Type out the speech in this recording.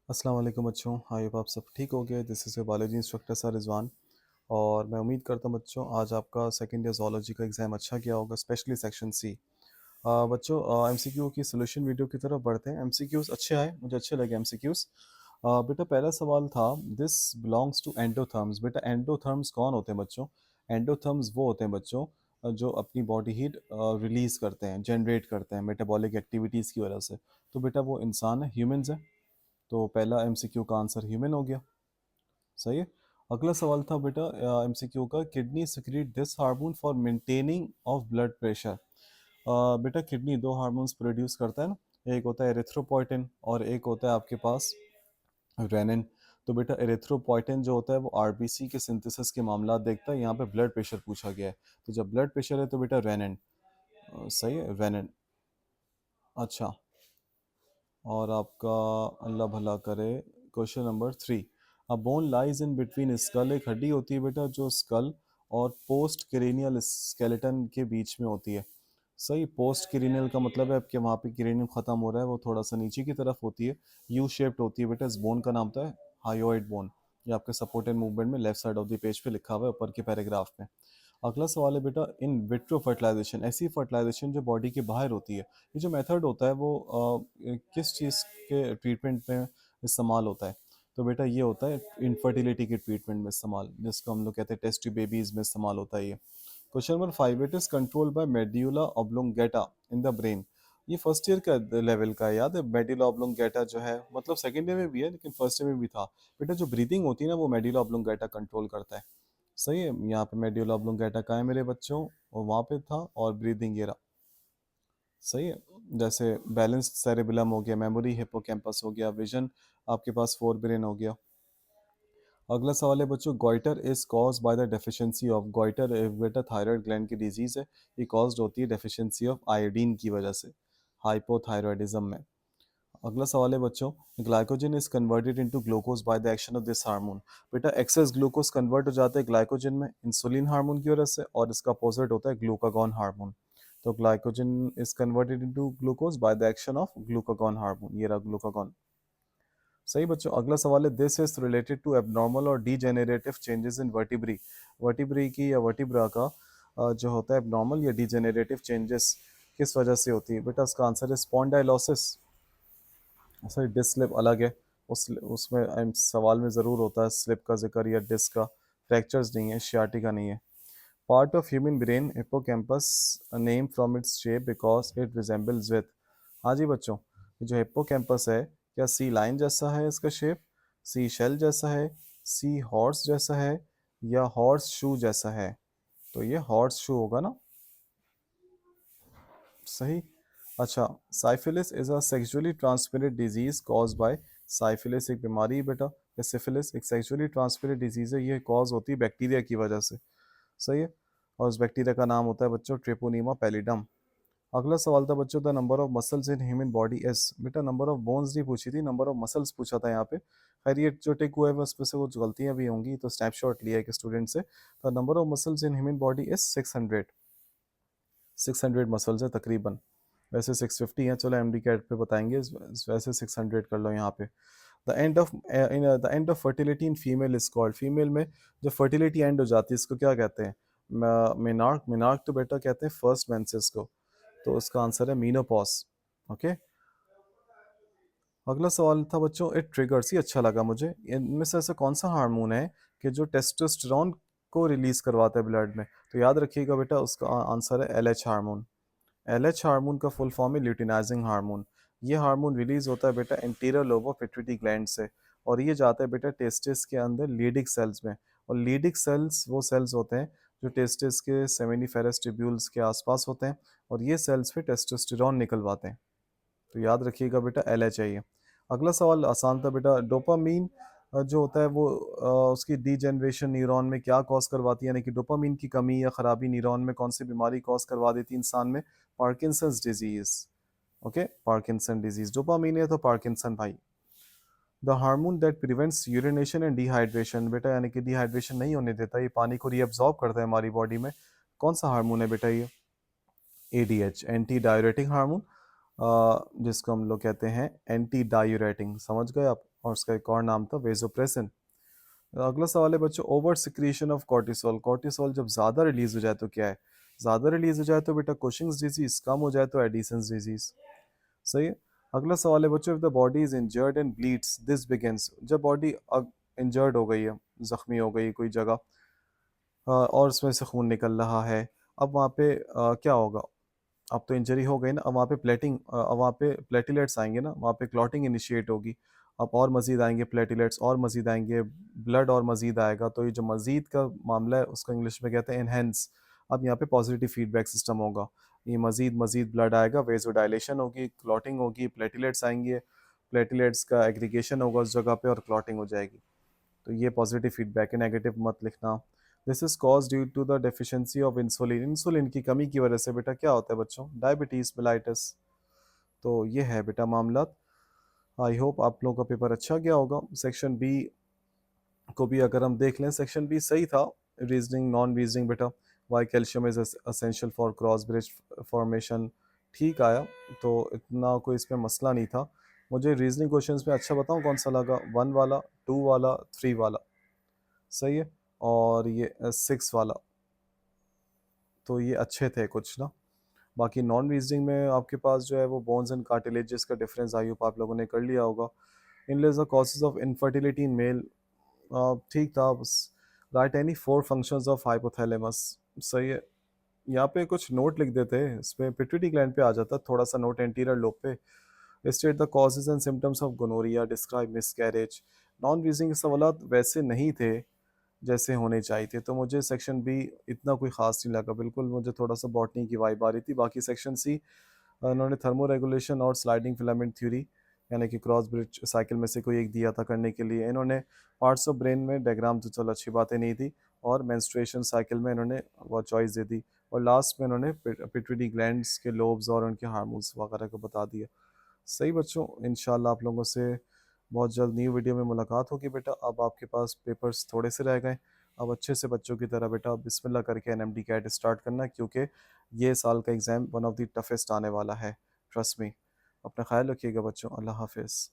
अस्सलाम वालेकुम बच्चों, आई होप आप सब ठीक हो गए। This is your biology instructor sir Rizwan. और मैं उम्मीद करता हूँ बच्चों आज आपका सेकेंड ईयर जोलॉजी का एग्ज़ाम अच्छा गया होगा, स्पेशली सेक्शन सी। बच्चों एमसीक्यू की सोल्यूशन वीडियो की तरफ बढ़ते हैं। एमसीक्यूज़ अच्छे आए, मुझे अच्छे लगे एमसीक्यूज़। बेटा पहला सवाल था, दिस बिलोंग्स टू एंडोथर्म्स। बेटा एंडोथर्म्स कौन होते हैं बच्चों? एंडोथर्म्स वो होते हैं बच्चों जो अपनी बॉडी हीट रिलीज़ करते हैं, जनरेट करते हैं मेटाबॉलिक एक्टिविटीज़ की वजह से। तो बेटा वो इंसान है, ह्यूमंस है। तो पहला एमसीक्यू का आंसर ह्यूमन हो गया। सही है। अगला सवाल था बेटा एमसीक्यू का, kidney secrete this hormone for maintaining of blood pressure. बेटा किडनी दो हार्मोन्स प्रोड्यूस करता है ना, एक होता है एरिथ्रोपोइटिन और एक होता है आपके पास रेनिन। तो बेटा एरिथ्रोपोइटिन जो होता है वो आरबीसी के सिंथेसिस के मामला देखता है, यहाँ पे ब्लड प्रेशर पूछा गया है। तो जब ब्लड प्रेशर है तो बेटा रेनिन। सही है, रेनिन। अच्छा, और आपका अल्लाह भला करे। Question number 3, a bone lies in between skull. एक हड्डी होती है बेटा जो स्कल और पोस्ट क्रेनियल स्केलेटन के बीच में होती है। सही, पोस्ट क्रेनियल का मतलब है कि वहाँ पे क्रेनियम खत्म हो रहा है, वो थोड़ा सा नीचे की तरफ होती है, यू शेप्ड होती है बेटा। इस बोन का नाम होता है हायोइड बोन। ये आपके सपोर्ट एंड मूवमेंट में left side of the page पे लिखा हुआ है ऊपर के पैराग्राफ में। अगला सवाल है बेटा, इन विट्रो फर्टिलाइजेशन, ऐसी फर्टिलाइजेशन जो बॉडी के बाहर होती है, ये जो मेथड होता है वो किस चीज़ के ट्रीटमेंट में इस्तेमाल होता है? तो बेटा ये होता है इनफर्टिलिटी के ट्रीटमेंट में इस्तेमाल, जिसको हम लोग कहते हैं टेस्ट बेबीज में इस्तेमाल होता है ये। Question number 5, it is controlled by medulla oblongata in the brain. ये फर्स्ट ईयर का लेवल का है, याद है? मेड्यूला ऑब्लोंगेटा जो है, मतलब सेकंड ईयर में भी है लेकिन फर्स्ट ईयर में भी था। बेटा जो ब्रीदिंग होती है ना वो मेड्यूला ऑब्लोंगेटा कंट्रोल करता है। सही है, यहाँ पे मेड्यूला ऑब्लोंगेटा का है मेरे बच्चों, और वहाँ पे था, और ब्रीदिंग ये रहा। सही है। जैसे बैलेंस सेरेबेलम हो गया, मेमोरी हिप्पोकैम्पस हो गया, विजन आपके पास फोर ब्रेन हो गया। अगला सवाल है बच्चों, goitre is cause by the deficiency of. Goitre बेटा थायराइड ग्लैंड की डिजीज है, ये कॉज्ड होती है डेफिशिएंसी ऑफ आयोडीन की वजह से, हाइपोथायरॉयडिज्म में। अगला सवाल है बच्चों, glycogen is converted into glucose by the action of this hormone. बेटा एक्सेस ग्लूकोज कन्वर्ट हो जाता है ग्लाइकोजन में इंसुलिन हार्मोन की वजह से, और इसका अपोजिट होता है ग्लूकागॉन हार्मोन। तो glycogen is converted into glucose by the action of glucagon hormone, ये रहा ग्लूकागॉन। सही बच्चों। अगला सवाल है, this is related to abnormal और degenerative changes in vertebrae. Vertebrae की या वर्टिब्रा का जो होता है एबनॉर्मल या डीजेनरेटिव चेंजेस किस वजह से होती है? बेटा उसका आंसर है स्पॉन्डाइलोसिस। सर डिस्क स्लिप अलग है, उसमें सवाल में ज़रूर होता है स्लिप का जिक्र या डिस्क का। फ्रैक्चर्स नहीं है, शियाटिका नहीं है। Part of human brain hippocampus, name from its shape because it resembles with. हाँ जी बच्चों, ये जो हिप्पोकैम्पस है, क्या सी लाइन जैसा है इसका शेप, सी शेल जैसा है, सी हॉर्स जैसा है, या हॉर्स शू जैसा है? तो ये हॉर्स शू होगा ना। सही। अच्छा, syphilis is a sexually transmitted disease cause by. Syphilis एक बीमारी है बेटा, या सिफिलिस एक सेक्सुअली ट्रांसमिटेड डिजीज है, ये कॉज होती है बैक्टीरिया की वजह से। सही है। और उस बैक्टीरिया का नाम होता है बच्चों ट्रिपोनीमा पैलिडम। अगला सवाल था बच्चों, the number of muscles in human body is. बेटा नंबर ऑफ बोन्स नहीं पूछी थी, नंबर ऑफ मसल्स पूछा था यहाँ पे। खैर ये जो टिक हुआ है उसमें से कुछ गलतियां भी होंगी, तो स्नैपशॉट लिया एक स्टूडेंट से। The number of muscles in human body is 600। 600 muscles है तकरीबन। वैसे 650 है, चलो एमडी कैट पे बताएंगे, वैसे 600 कर लो यहाँ पे। The end of the end of fertility in female is called. Female में जब फर्टिलिटी एंड हो जाती है इसको क्या कहते हैं? मिनार्क। मिनार्क तो बेटा कहते हैं फर्स्ट मेंसेस को, तो उसका आंसर है मीनोपॉज। ओके। अगला सवाल था बच्चों, इट ट्रिगर्स, ये अच्छा लगा मुझे, इनमें से ऐसा कौन सा हार्मोन है कि जो टेस्टोस्टेरोन को रिलीज करवाता है ब्लड में? तो याद रखिएगा बेटा उसका आंसर है एलएच हार्मोन। एलएच हार्मोन का फुल फॉर्म है ल्यूटिनाइजिंग हार्मोन। ये हार्मोन रिलीज होता है बेटा interior lobe of pituitary gland से, और ये जाता है बेटा टेस्टिस के अंदर लीडिक सेल्स में। और लीडिक सेल्स वो सेल्स होते हैं जो टेस्टिस के सेमिनिफेरस ट्यूब्यूल्स के आसपास होते हैं, और ये सेल्स फिर टेस्टोस्टेरोन निकलवाते हैं। तो याद रखिएगा बेटा एल एच आई है। अगला सवाल आसान था बेटा, डोपामीन जो होता है वो उसकी डीजेनरेशन न्यूरॉन में क्या कॉज करवाती है, यानी कि डोपामीन की कमी या खराबी न्यूरॉन में कौन सी बीमारी कॉज करवा देती है इंसान में? Parkinson's disease. Okay, Parkinson disease, dopamine है तो पार्किंसन भाई। The hormone that prevents urination and dehydration. बेटा यानी कि डिहाइड्रेशन नहीं होने देता, ये पानी को रीअब्जॉर्ब करता है हमारी बॉडी में। कौन सा हार्मोन है बेटा ये? एडीएच, एंटी डायरेटिक हार्मोन, जिसको हम लोग कहते हैं एंटी डायूरेटिंग, समझ गए आप? और उसका एक और नाम था वेजोप्रेसिन। अगला सवाल है बच्चों, over secretion of cortisol. Cortisol जब ज़्यादा रिलीज हो जाए तो क्या है? ज़्यादा रिलीज हो जाए तो बेटा कुशिंग्स डिजीज, कम हो जाए तो एडिसन्स डिजीज। सही है। अगला सवाल है बच्चों, if the body is injured and bleeds this begins. जब बॉडी इंजर्ड हो गई है, जख्मी हो गई कोई जगह, और उसमें से खून निकल रहा है, अब वहाँ पे क्या होगा? अब तो इंजरी हो गई ना, अब वहाँ पे अब वहाँ पे प्लेटिलेट्स आएंगे ना, वहाँ पे क्लॉटिंग इनिशिएट होगी। अब और मज़ीद आएंगे प्लेटिलेट्स, और मज़ीद आएंगे, ब्लड और मज़ीद आएगा। तो ये जो मज़ीद का मामला है उसको इंग्लिश में कहते हैं इनहेंस। अब यहाँ पे पॉजिटिव फीडबैक सिस्टम होगा। ये मज़ीद मज़ीद ब्लड आएगा, वेजोडाइलेशन होगी, क्लॉटिंग होगी, प्लेटिलेट्स आएंगे, प्लेटिलेट्स का एग्रीगेशन होगा उस जगह पे और क्लॉटिंग हो जाएगी। तो ये पॉजिटिव फीडबैक है, नेगेटिव मत लिखना। This is cause due to the deficiency of insulin. Insulin की कमी की वजह से बेटा क्या होता है बच्चों? Diabetes mellitus. तो ये है बेटा मामला। आई होप आप लोगों का पेपर अच्छा गया होगा। सेक्शन बी को भी अगर हम देख लें, सेक्शन बी सही था। रीजनिंग, नॉन रीजनिंग बेटा, why calcium is essential for cross bridge formation, ठीक आया। तो इतना कोई इसमें मसला नहीं था। मुझे रीजनिंग क्वेश्चंस में अच्छा बताऊं कौन सा लगा? 1 वाला, 2 वाला, 3 वाला। सही है। और ये 6 वाला। तो ये अच्छे थे कुछ ना। बाकी नॉन रीजनिंग में आपके पास जो है वो बोन्स एंड कार्टिलेजेस का डिफरेंस आई होप आप लोगों ने कर लिया होगा। In causes of infertility in male, ठीक था बस। Right any 4 functions of hypothalamus. सही है। यहाँ पे कुछ नोट लिख देते हैं, इसमें पिट्यूटरी ग्लैंड पे आ जाता थोड़ा सा नोट, एंटीरियर लोब पे। State the causes and symptoms of gonorrhoea, describe miscarriage. Non reasoning के सवाल वैसे नहीं थे जैसे होने चाहिए थे, तो मुझे सेक्शन बी इतना कोई ख़ास नहीं लगा बिल्कुल। मुझे थोड़ा सा बॉटनी की वाइब आ रही थी। बाकी सेक्शन सी, उन्होंने थर्मो रेगुलेशन और स्लाइडिंग फिलामेंट थ्योरी, यानी कि क्रॉस ब्रिज साइकिल में से कोई एक दिया था करने के लिए। इन्होंने पार्ट्स ऑफ ब्रेन में डायग्राम, तो चलो अच्छी बातें नहीं थी। और मेंस्ट्रुएशन साइकिल में इन्होंने वो चॉइस दे दी। और लास्ट में इन्होंने पिट्यूटरी ग्लैंड्स के लोब्स और उनके हार्मोन्स वगैरह को बता दिया। सही बच्चों, इंशाल्लाह आप लोगों से बहुत जल्द न्यू वीडियो में मुलाकात होगी बेटा। अब आपके पास पेपर्स थोड़े से रह गए। अब अच्छे से बच्चों की तरह बेटा बिस्मिल्लाह करके एनएमडी कैट स्टार्ट करना, क्योंकि ये साल का exam one of the toughest आने वाला है। Trust me. अपना ख्याल रखिएगा बच्चों। अल्लाह हाफिज़।